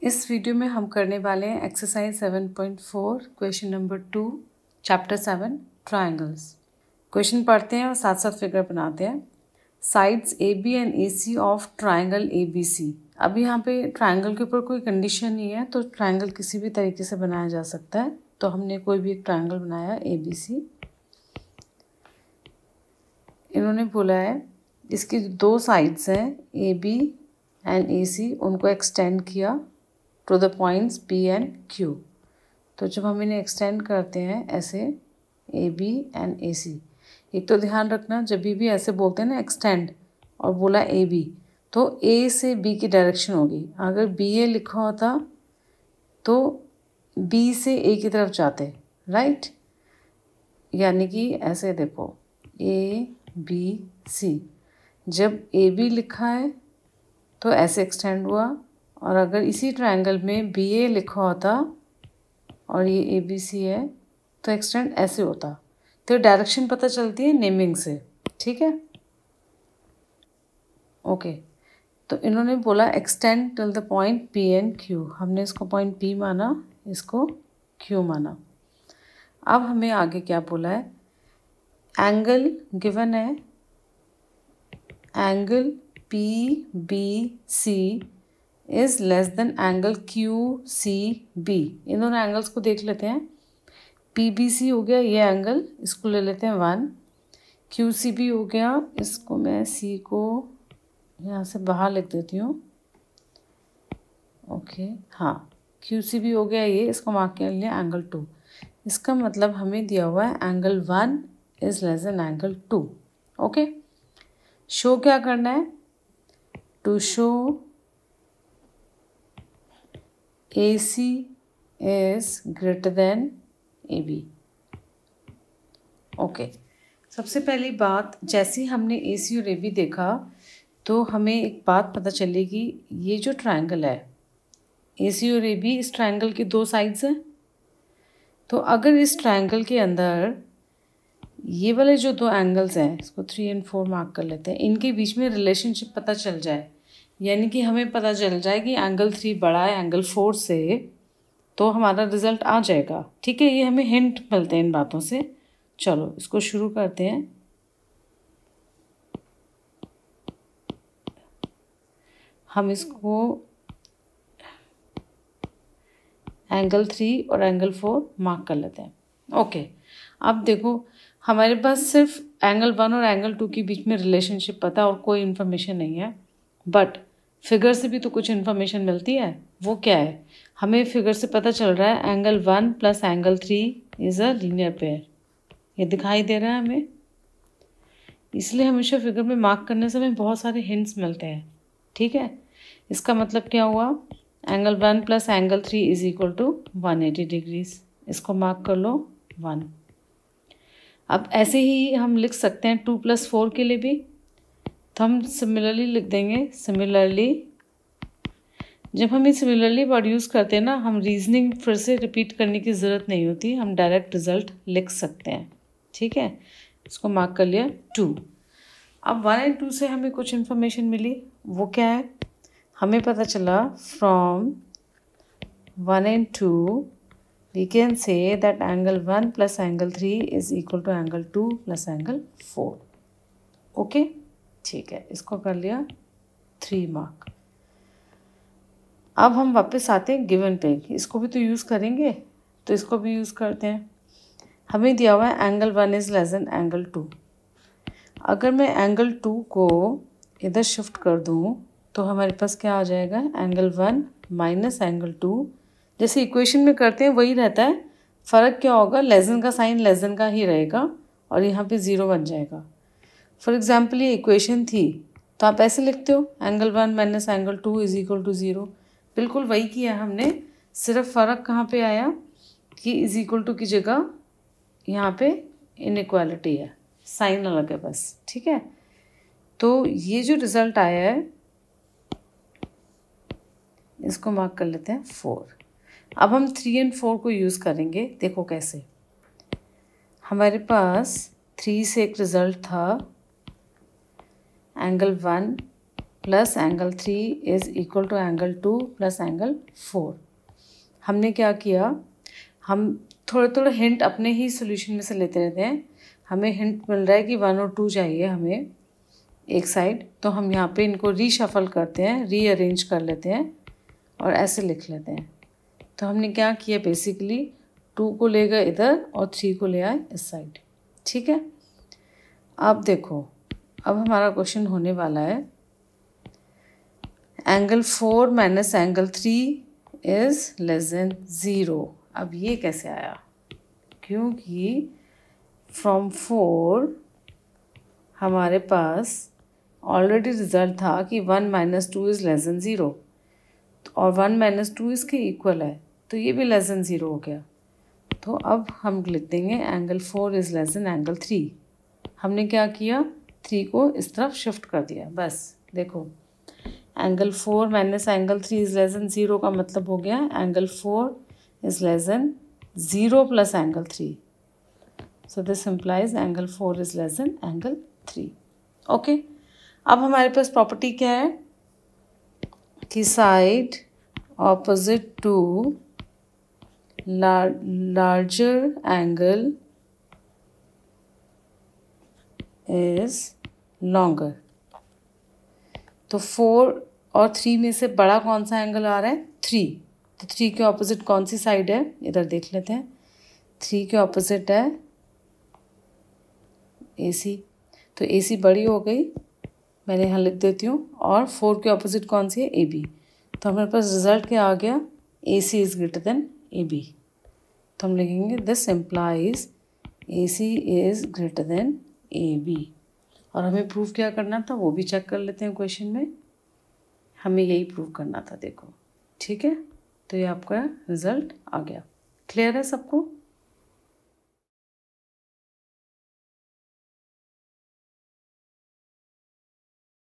इस वीडियो में हम करने वाले हैं exercise 7.4 question number 2 chapter 7 triangles. Question पढ़ते हैं और साथ साथ फिगर बनाते हैं। Sides A B and A C of triangle A B C. अब यहाँ पे ट्रायंगल के ऊपर कोई कंडीशन नहीं है, तो ट्रायंगल किसी भी तरीके से बनाया जा सकता है। तो हमने कोई भी एक ट्रायंगल बनाया ए बी सी। इन्होंने बोला है इसकी दो साइड्स हैं ए बी एंड ए सी, उनको एक्सटेंड किया to the points P and Q. तो जब हम इन्हें एक्सटेंड करते हैं ऐसे ए बी एंड ए सी, एक तो ध्यान रखना जब भी ऐसे बोलते हैं ना एक्सटेंड और बोला ए बी, तो ए से बी की डायरेक्शन होगी। अगर बी ए लिखा होता तो बी से ए की तरफ जाते, राइट। यानी कि ऐसे देखो ए बी सी, जब ए बी लिखा है तो ऐसे एक्सटेंड हुआ, और अगर इसी ट्रायंगल में बी ए लिखा होता और ये ए बी सी है तो एक्सटेंड ऐसे होता। तो डायरेक्शन पता चलती है नेमिंग से, ठीक है। ओके, तो इन्होंने बोला extend till the point P and Q. हमने इसको पॉइंट पी माना, इसको क्यू माना। अब हमें आगे क्या बोला है, एंगल गिवन है, angle P B C is less than angle Q C B. इन दोनों एंगल्स को देख लेते हैं। पी बी सी हो गया ये एंगल, इसको ले लेते हैं 1। क्यू सी बी हो गया, इसको मैं सी को यहाँ से बाहर लिख देती हूँ। ओके, हाँ, क्यू सी बी हो गया ये, इसको मार्क कर लिया एंगल 2। इसका मतलब हमें दिया हुआ है angle 1 is less than angle 2। Okay, show क्या करना है, to show AC is greater than AB। Okay, सबसे पहली बात, जैसे ही हमने AC और AB देखा तो हमें एक बात पता चलेगी, ये जो ट्रायंगल है AC और AB, इस ट्रायंगल की दो साइड्स हैं। तो अगर इस ट्रायंगल के अंदर ये वाले जो दो एंगल्स हैं, इसको 3 और 4 मार्क कर लेते हैं, इनके बीच में रिलेशनशिप पता चल जाए, यानी कि हमें पता चल जाए कि एंगल 3 बड़ा है एंगल 4 से, तो हमारा रिजल्ट आ जाएगा, ठीक है। ये हमें हिंट मिलते हैं इन बातों से। चलो इसको शुरू करते हैं। हम इसको एंगल 3 और एंगल 4 मार्क कर लेते हैं। ओके, अब देखो हमारे पास सिर्फ एंगल 1 और एंगल 2 के बीच में रिलेशनशिप पता और कोई इन्फॉर्मेशन नहीं है, बट फिगर से भी तो कुछ इन्फॉर्मेशन मिलती है। वो क्या है, हमें फिगर से पता चल रहा है angle 1 plus angle 3 is a linear pair. ये दिखाई दे रहा है हमें, इसलिए हमेशा फिगर में मार्क करने से हमें बहुत सारे हिंट्स मिलते हैं, ठीक है। इसका मतलब क्या हुआ, angle 1 plus angle 3 is equal to 180 degrees. इसको मार्क कर लो 1। अब ऐसे ही हम लिख सकते हैं 2 + 4 के लिए भी, तो हम सिमिलरली लिख देंगे सिमिलरली। जब हम ये सिमिलरली वर्ड यूज़ करते हैं ना, हम रीजनिंग फिर से रिपीट करने की ज़रूरत नहीं होती, हम डायरेक्ट रिजल्ट लिख सकते हैं, ठीक है। इसको मार्क कर लिया 2। अब 1 और 2 से हमें कुछ इन्फॉर्मेशन मिली, वो क्या है, हमें पता चला फ्रॉम 1 और 2 we can say that angle 1 plus angle 3 is equal to angle 2 plus angle 4। Okay, ठीक है, इसको कर लिया 3 मार्क। अब हम वापस आते हैं गिवन पे, इसको भी तो यूज़ करेंगे, तो इसको भी यूज़ करते हैं। हमें दिया हुआ है angle 1 is less than angle 2। अगर मैं एंगल 2 को इधर शिफ्ट कर दूँ तो हमारे पास क्या आ जाएगा, एंगल 1 माइनस एंगल 2। जैसे इक्वेशन में करते हैं वही रहता है, फ़र्क क्या होगा, लेस देन का साइन लेस देन का ही रहेगा और यहाँ पे 0 बन जाएगा। फॉर एग्जाम्पल ये इक्वेशन थी तो आप ऐसे लिखते हो angle 1 minus angle 2 is equal to 0। बिल्कुल वही किया हमने, सिर्फ फ़र्क कहाँ पे आया कि इज इक्वल टू की जगह यहाँ पे इनइक्वालिटी है, साइन अलग है बस, ठीक है। तो ये जो रिज़ल्ट आया है इसको मार्क कर लेते हैं 4। अब हम 3 और 4 को यूज़ करेंगे, देखो कैसे। हमारे पास 3 से एक रिज़ल्ट था angle 1 plus angle 3 is equal to angle 2 plus angle 4। हमने क्या किया, हम थोड़े थोड़े हिंट अपने ही सोल्यूशन में से लेते रहते हैं। हमें हिंट मिल रहा है कि 1 और 2 चाहिए हमें एक साइड, तो हम यहाँ पे इनको रीशफल करते हैं, रीअरेंज कर लेते हैं और ऐसे लिख लेते हैं। तो हमने क्या किया, बेसिकली 2 को ले गए इधर और 3 को ले आए इस साइड। ठीक है, अब देखो, अब हमारा क्वेश्चन होने वाला है angle 4 minus angle 3 is less than 0। अब ये कैसे आया, क्योंकि फ्रॉम 4 हमारे पास ऑलरेडी रिजल्ट था कि 1 माइनस 2 इज़ लेस देन 0, और 1 माइनस 2 इसके इक्वल है, तो ये भी लेस देन 0 हो गया। तो अब हम लिख देंगे angle 4 is less than angle 3। हमने क्या किया, 3 को इस तरफ शिफ्ट कर दिया। बस देखो, angle 4 minus angle 3 is less than 0 का मतलब हो गया angle 4 is less than 0 plus angle 3। So this implies angle 4 is less than angle 3। Okay, अब हमारे पास प्रॉपर्टी क्या है कि side opposite to larger angle is longer. तो 4 और 3 में से बड़ा कौन सा एंगल आ रहा है, 3। तो 3 के ऑपोजिट कौन सी साइड है, इधर देख लेते हैं। 3 के ऑपोजिट है AC, तो AC बड़ी हो गई, मैंने यहाँ लिख देती हूँ। और 4 के ऑपोजिट कौन सी है, AB। तो हमारे पास रिजल्ट क्या आ गया, AC is greater than AB। तो हम लिखेंगे this implies AC is greater than AB। और हमें प्रूव क्या करना था वो भी चेक कर लेते हैं क्वेश्चन में। हमें यही प्रूव करना था, देखो। ठीक है, तो ये आपका रिजल्ट आ गया। क्लियर है सबको?